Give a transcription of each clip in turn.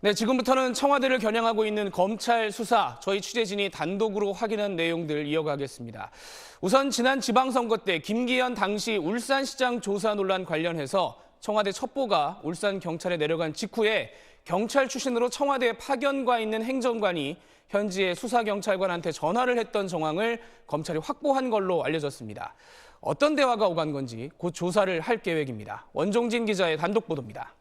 네, 지금부터는 청와대를 겨냥하고 있는 검찰 수사, 저희 취재진이 단독으로 확인한 내용들 이어가겠습니다. 우선 지난 지방선거 때 김기현 당시 울산시장 조사 논란 관련해서 청와대 첩보가 울산경찰에 내려간 직후에 경찰 출신으로 청와대에 파견과 있는 행정관이 현지의 수사경찰관한테 전화를 했던 정황을 검찰이 확보한 걸로 알려졌습니다. 어떤 대화가 오간 건지 곧 조사를 할 계획입니다. 원종진 기자의 단독 보도입니다.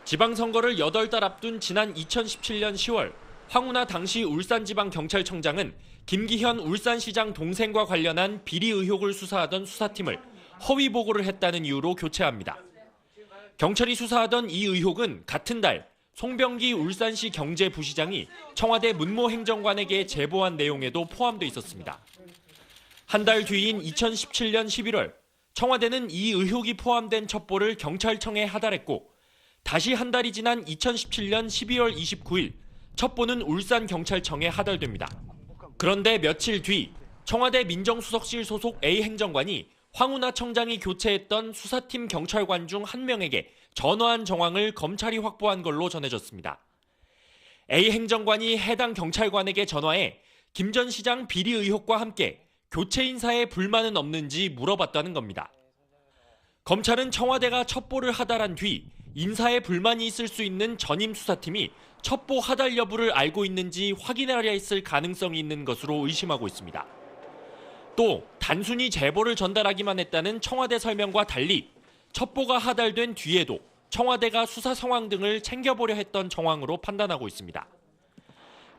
지방선거를 8달 앞둔 지난 2017년 10월 황운하 당시 울산지방경찰청장은 김기현 울산시장 동생과 관련한 비리 의혹을 수사하던 수사팀을 허위 보고를 했다는 이유로 교체합니다. 경찰이 수사하던 이 의혹은 같은 달 송병기 울산시 경제부시장이 청와대 문무행정관에게 제보한 내용에도 포함돼 있었습니다. 한 달 뒤인 2017년 11월 청와대는 이 의혹이 포함된 첩보를 경찰청에 하달했고 다시 한 달이 지난 2017년 12월 29일 첩보는 울산경찰청에 하달됩니다. 그런데 며칠 뒤 청와대 민정수석실 소속 A 행정관이 황운하 청장이 교체했던 수사팀 경찰관 중 한 명에게 전화한 정황을 검찰이 확보한 걸로 전해졌습니다. A 행정관이 해당 경찰관에게 전화해 김 전 시장 비리 의혹과 함께 교체 인사에 불만은 없는지 물어봤다는 겁니다. 검찰은 청와대가 첩보를 하달한 뒤 인사에 불만이 있을 수 있는 전임 수사팀이 첩보 하달 여부를 알고 있는지 확인하려 했을 가능성이 있는 것으로 의심하고 있습니다. 또 단순히 제보를 전달하기만 했다는 청와대 설명과 달리 첩보가 하달된 뒤에도 청와대가 수사 상황 등을 챙겨보려 했던 정황으로 판단하고 있습니다.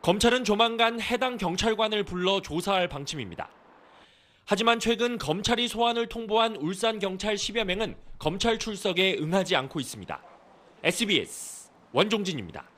검찰은 조만간 해당 경찰관을 불러 조사할 방침입니다. 하지만 최근 검찰이 소환을 통보한 울산경찰 10여 명은 검찰 출석에 응하지 않고 있습니다. SBS 원종진입니다.